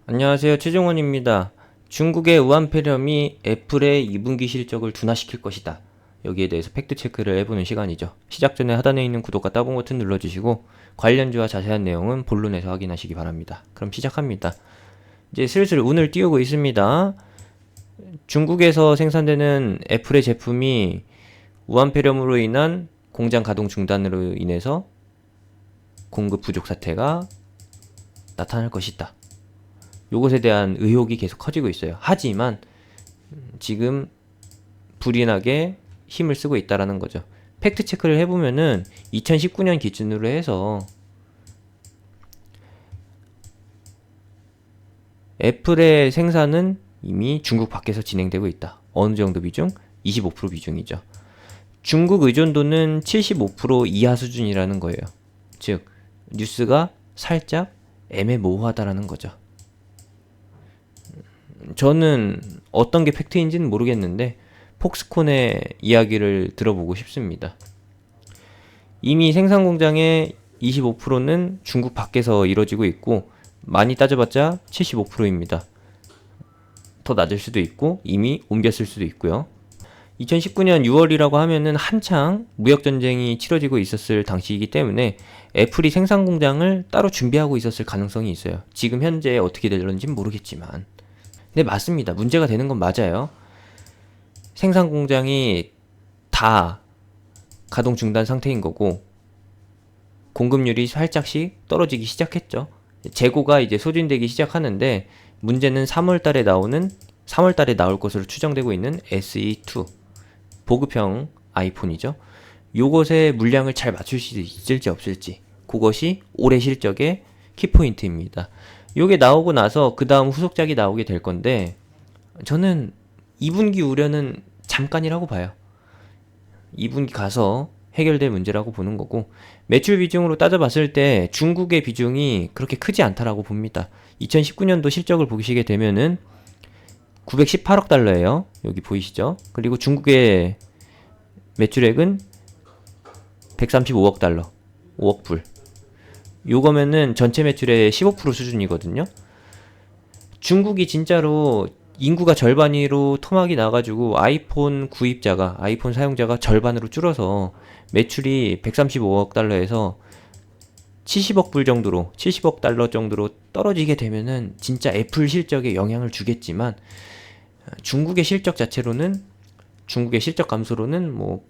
안녕하세요. 최종원입니다. 중국의 우한폐렴이 애플의 2분기 실적을 둔화시킬 것이다. 여기에 대해서 팩트체크를 해보는 시간이죠. 시작 전에 하단에 있는 구독과 따봉 버튼 눌러주시고 관련주와 자세한 내용은 본론에서 확인하시기 바랍니다. 그럼 시작합니다. 이제 슬슬 운을 띄우고 있습니다. 중국에서 생산되는 애플의 제품이 우한폐렴으로 인한 공장 가동 중단으로 인해서 공급 부족 사태가 나타날 것이다. 요것에 대한 의혹이 계속 커지고 있어요. 하지만 지금 불이 나게 힘을 쓰고 있다라는 거죠. 팩트 체크를 해보면은 2019년 기준으로 해서 애플의 생산은 이미 중국 밖에서 진행되고 있다. 어느 정도 비중? 25% 비중이죠. 중국 의존도는 75% 이하 수준이라는 거예요. 즉 뉴스가 살짝 애매모호하다라는 거죠. 저는 어떤 게 팩트인지는 모르겠는데 폭스콘의 이야기를 들어보고 싶습니다. 이미 생산 공장의 25%는 중국 밖에서 이루어지고 있고 많이 따져봤자 75%입니다. 더 낮을 수도 있고 이미 옮겼을 수도 있고요. 2019년 6월이라고 하면은 한창 무역전쟁이 치러지고 있었을 당시이기 때문에 애플이 생산 공장을 따로 준비하고 있었을 가능성이 있어요. 지금 현재 어떻게 될런지는 모르겠지만. 네, 맞습니다. 문제가 되는 건 맞아요. 생산 공장이 다 가동 중단 상태인 거고 공급률이 살짝씩 떨어지기 시작했죠. 재고가 이제 소진되기 시작하는데 문제는 3월 달에 나올 것으로 추정되고 있는 SE2 보급형 아이폰이죠. 요것의 물량을 잘 맞출 수 있을지 없을지 그것이 올해 실적의 키포인트입니다. 요게 나오고 나서 그 다음 후속작이 나오게 될 건데 저는 2분기 우려는 잠깐이라고 봐요. 2분기 가서 해결될 문제라고 보는 거고 매출 비중으로 따져봤을 때 중국의 비중이 그렇게 크지 않다라고 봅니다. 2019년도 실적을 보시게 되면은 918억 달러예요. 여기 보이시죠? 그리고 중국의 매출액은 135억 달러, 5억 불. 요거면은 전체 매출의 15% 수준이거든요. 중국이 진짜로 인구가 절반으로 토막이 나가지고 아이폰 구입자가, 아이폰 사용자가 절반으로 줄어서 매출이 135억 달러에서 70억 불 정도로, 70억 달러 정도로 떨어지게 되면은 진짜 애플 실적에 영향을 주겠지만 중국의 실적 자체로는, 중국의 실적 감소로는 뭐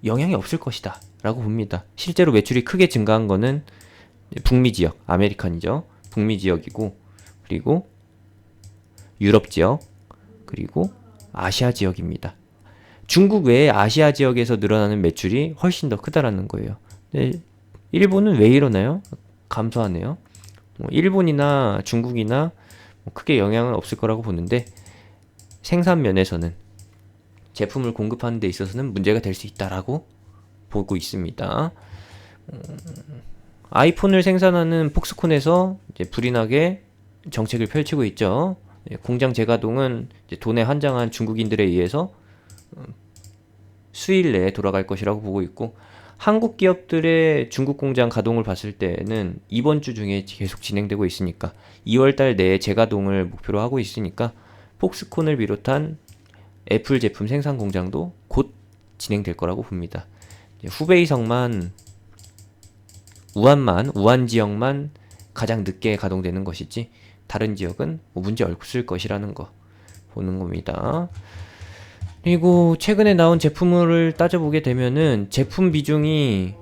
영향이 없을 것이다 라고 봅니다. 실제로 매출이 크게 증가한 거는 북미 지역, 아메리칸이죠. 북미 지역이고, 그리고 유럽 지역, 그리고 아시아 지역입니다. 중국 외에 아시아 지역에서 늘어나는 매출이 훨씬 더 크다라는 거예요. 근데 일본은 왜 이러나요? 감소하네요. 일본이나 중국이나 크게 영향은 없을 거라고 보는데 생산 면에서는 제품을 공급하는 데 있어서는 문제가 될 수 있다라고 보고 있습니다. 아이폰을 생산하는 폭스콘에서 이제 불이 나게 정책을 펼치고 있죠. 공장 재가동은 돈에 환장한 중국인들에 의해서 수일 내에 돌아갈 것이라고 보고 있고 한국 기업들의 중국 공장 가동을 봤을 때는 이번 주 중에 계속 진행되고 있으니까 2월달 내에 재가동을 목표로 하고 있으니까 폭스콘을 비롯한 애플 제품 생산 공장도 곧 진행될 거라고 봅니다. 후베이성만 우한 지역만 가장 늦게 가동되는 것이지 다른 지역은 뭐 문제 없을 것이라는 거 보는 겁니다. 그리고 최근에 나온 제품을 따져보게 되면은 제품에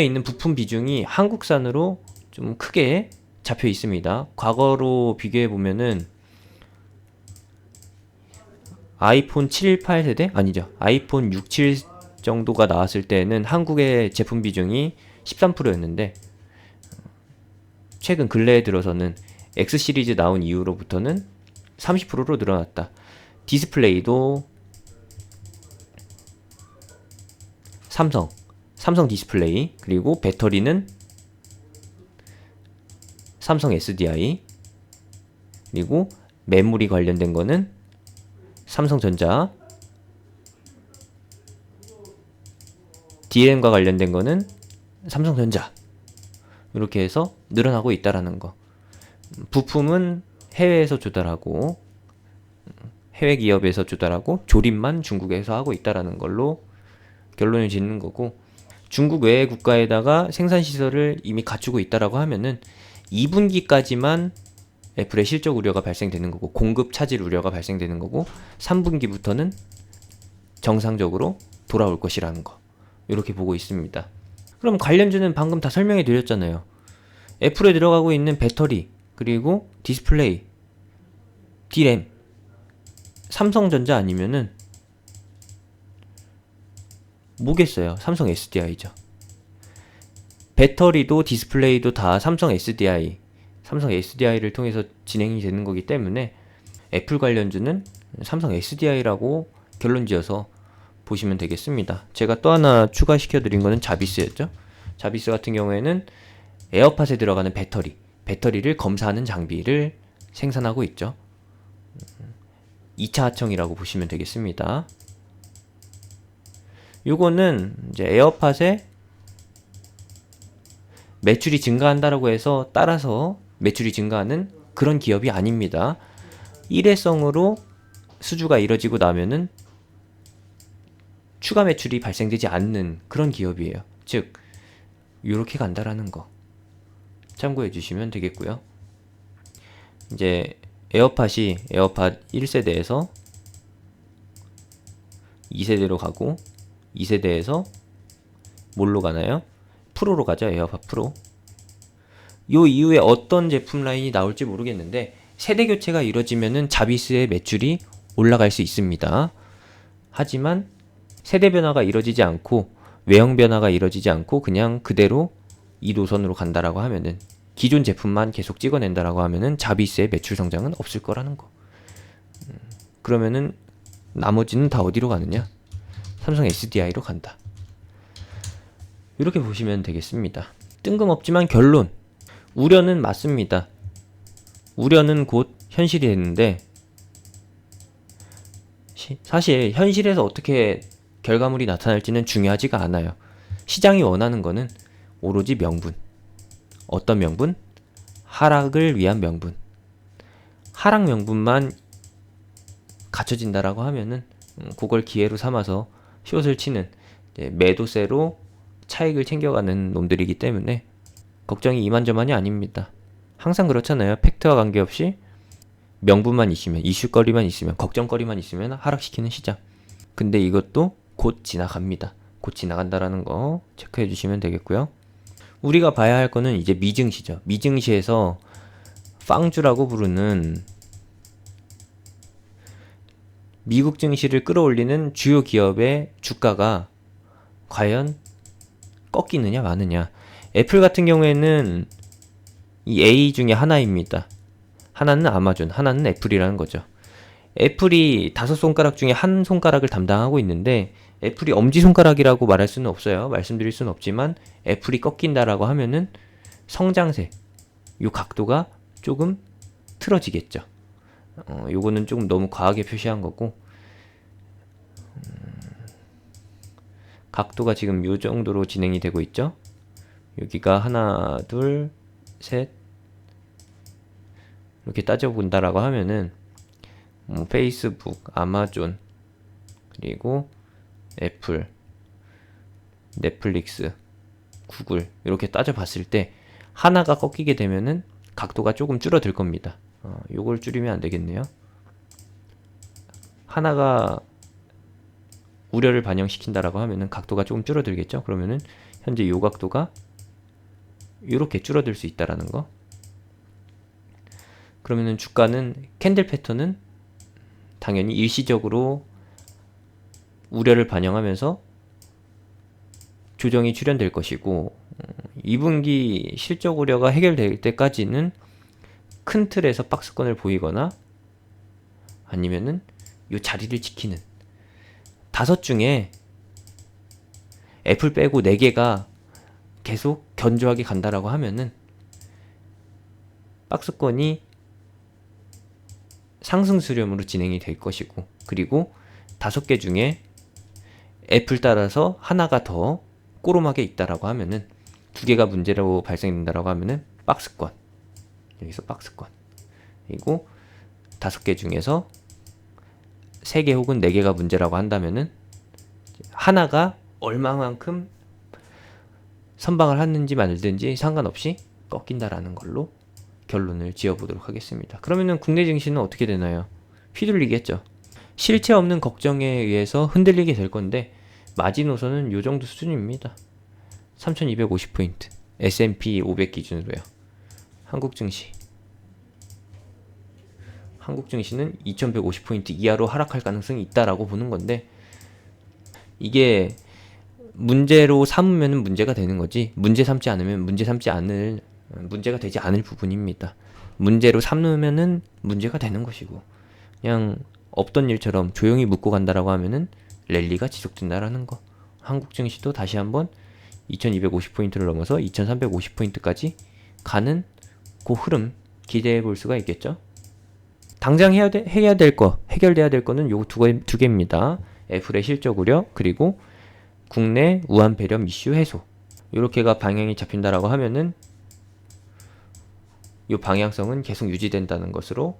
있는 부품 비중이 한국산으로 좀 크게 잡혀 있습니다. 과거로 비교해 보면은 아이폰 7, 8세대? 아니죠. 아이폰 6, 7 정도가 나왔을 때는 한국의 제품 비중이 13%였는데 최근 근래에 들어서는 X 시리즈 나온 이후로부터는 30%로 늘어났다. 디스플레이도 삼성 디스플레이, 그리고 배터리는 삼성 SDI, 그리고 메모리 관련된 거는 삼성전자, DRAM과 관련된 거는 삼성전자. 이렇게 해서 늘어나고 있다라는 거. 부품은 해외에서 조달하고 해외 기업에서 조달하고 조립만 중국에서 하고 있다라는 걸로 결론을 짓는 거고, 중국 외의 국가에다가 생산 시설을 이미 갖추고 있다라고 하면은 2분기까지만 애플의 실적 우려가 발생되는 거고 공급 차질 우려가 발생되는 거고 3분기부터는 정상적으로 돌아올 것이라는 거, 이렇게 보고 있습니다. 그럼 관련주는 방금 다 설명해 드렸잖아요. 애플에 들어가고 있는 배터리, 그리고 디스플레이, D램, 삼성전자 아니면은 뭐겠어요? 삼성 SDI죠. 배터리도 디스플레이도 다 삼성 SDI를 통해서 진행이 되는 거기 때문에 애플 관련주는 삼성 SDI라고 결론 지어서 보시면 되겠습니다. 제가 또 하나 추가시켜 드린 거는 자비스였죠. 자비스 같은 경우에는 에어팟에 들어가는 배터리를 검사하는 장비를 생산하고 있죠. 2차 하청이라고 보시면 되겠습니다. 요거는 이제 에어팟에 매출이 증가한다라고 해서 따라서 매출이 증가하는 그런 기업이 아닙니다. 일회성으로 수주가 이뤄지고 나면은 추가 매출이 발생되지 않는 그런 기업이에요. 즉, 요렇게 간다라는 거 참고해 주시면 되겠고요. 이제 에어팟이 에어팟 1세대에서 2세대로 가고 2세대에서 뭘로 가나요? 프로로 가죠. 에어팟 프로. 요 이후에 어떤 제품 라인이 나올지 모르겠는데 세대 교체가 이루어지면은 자비스의 매출이 올라갈 수 있습니다. 하지만 세대 변화가 이루어지지 않고 외형 변화가 이루어지지 않고 그냥 그대로 이 노선으로 간다라고 하면은, 기존 제품만 계속 찍어낸다라고 하면은 자비스의 매출 성장은 없을 거라는 거. 그러면은 나머지는 다 어디로 가느냐? 삼성 SDI로 간다. 이렇게 보시면 되겠습니다. 뜬금없지만 결론. 우려는 맞습니다. 우려는 곧 현실이 됐는데 사실 현실에서 어떻게 결과물이 나타날지는 중요하지가 않아요. 시장이 원하는 거는 오로지 명분. 어떤 명분? 하락을 위한 명분. 하락 명분만 갖춰진다라고 하면은 그걸 기회로 삼아서 숏을 치는, 매도세로 차익을 챙겨가는 놈들이기 때문에 걱정이 이만저만이 아닙니다. 항상 그렇잖아요. 팩트와 관계없이 명분만 있으면, 이슈거리만 있으면, 걱정거리만 있으면 하락시키는 시장. 근데 이것도 곧 지나갑니다. 곧 지나간다라는 거 체크해 주시면 되겠고요. 우리가 봐야 할 거는 이제 미증시죠. 미증시에서 빵주라고 부르는 미국 증시를 끌어올리는 주요 기업의 주가가 과연 꺾이느냐 마느냐. 애플 같은 경우에는 이 A 중에 하나입니다. 하나는 아마존, 하나는 애플이라는 거죠. 애플이 5손가락 중에 한 손가락을 담당하고 있는데 애플이 엄지손가락이라고 말할 수는 없어요. 말씀드릴 수는 없지만 애플이 꺾인다라고 하면은 성장세, 요 각도가 조금 틀어지겠죠. 요거는 조금 너무 과하게 표시한 거고, 각도가 지금 요 정도로 진행이 되고 있죠. 여기가 하나, 둘, 셋 이렇게 따져본다라고 하면은 페이스북, 아마존, 그리고 애플, 넷플릭스, 구글 이렇게 따져봤을 때 하나가 꺾이게 되면은 각도가 조금 줄어들 겁니다. 요걸 줄이면 안 되겠네요. 하나가 우려를 반영시킨다라고 하면은 각도가 조금 줄어들겠죠. 그러면은 현재 요 각도가 이렇게 줄어들 수 있다라는 거. 그러면은 주가는 캔들 패턴은 당연히 일시적으로 우려를 반영하면서 조정이 출현될 것이고, 2분기 실적 우려가 해결될 때까지는 큰 틀에서 박스권을 보이거나 아니면은 요 자리를 지키는 5 중에 애플 빼고 4개가 계속 견조하게 간다라고 하면은 박스권이 상승 수렴으로 진행이 될 것이고, 그리고 5개 중에 애플 따라서 하나가 더 꼬름하게 있다라고 하면은 2개가 문제로 발생된다라고 하면은 박스권. 여기서 박스권. 그리고 5개 중에서 3개 혹은 4개가 문제라고 한다면은 하나가 얼마만큼 선방을 하는지 말든지 상관없이 꺾인다라는 걸로 결론을 지어보도록 하겠습니다. 그러면은 국내 증시는 어떻게 되나요? 휘둘리겠죠. 실체 없는 걱정에 의해서 흔들리게 될 건데 마지노선은 요 정도 수준입니다. 3250포인트 S&P 500 기준으로요. 한국 증시는 2150포인트 이하로 하락할 가능성이 있다라고 보는 건데, 이게 문제로 삼으면 문제가 되는 거지 문제 삼지 않으면 문제가 되지 않을 부분입니다. 문제로 삼으면은 문제가 되는 것이고, 그냥 없던 일처럼 조용히 묻고 간다라고 하면은 랠리가 지속된다라는 거. 한국 증시도 다시 한번 2250포인트를 넘어서 2350포인트까지 가는 그 흐름 기대해 볼 수가 있겠죠. 당장 해결돼야 될 거는 요 두 개입니다. 애플의 실적 우려, 그리고 국내 우한 배렴 이슈 해소. 요렇게가 방향이 잡힌다라고 하면은 요 방향성은 계속 유지된다는 것으로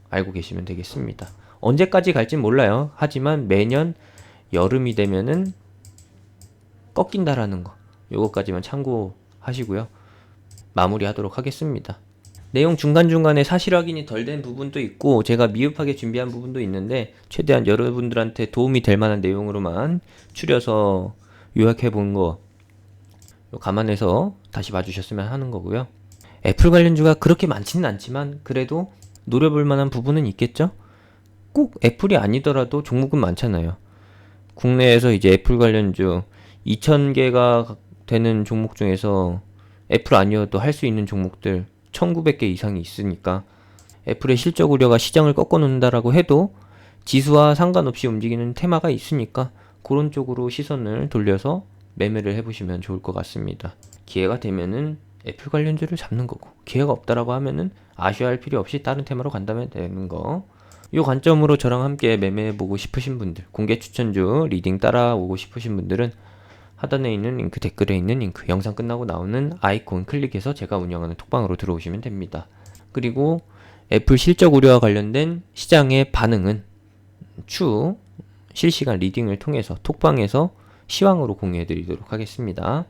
알고 계시면 되겠습니다. 언제까지 갈진 몰라요. 하지만 매년 여름이 되면은 꺾인다라는 거, 요거까지만 참고하시고요. 마무리하도록 하겠습니다. 내용 중간중간에 사실 확인이 덜 된 부분도 있고 제가 미흡하게 준비한 부분도 있는데 최대한 여러분들한테 도움이 될 만한 내용으로만 추려서 요약해 본 거 감안해서 다시 봐주셨으면 하는 거고요. 애플 관련주가 그렇게 많지는 않지만 그래도 노려볼 만한 부분은 있겠죠? 꼭 애플이 아니더라도 종목은 많잖아요. 국내에서 이제 애플 관련주 2000개가 되는 종목 중에서 애플 아니어도 할 수 있는 종목들 1900개 이상이 있으니까 애플의 실적 우려가 시장을 꺾어 놓는다라고 해도 지수와 상관없이 움직이는 테마가 있으니까 그런 쪽으로 시선을 돌려서 매매를 해보시면 좋을 것 같습니다. 기회가 되면은 애플 관련주를 잡는 거고, 기회가 없다라고 하면은 아쉬워할 필요 없이 다른 테마로 간다면 되는 거. 이 관점으로 저랑 함께 매매해보고 싶으신 분들, 공개 추천주 리딩 따라오고 싶으신 분들은 하단에 있는 링크, 댓글에 있는 링크, 영상 끝나고 나오는 아이콘 클릭해서 제가 운영하는 톡방으로 들어오시면 됩니다. 그리고 애플 실적 우려와 관련된 시장의 반응은 추후 실시간 리딩을 통해서 톡방에서 시황으로 공유해 드리도록 하겠습니다.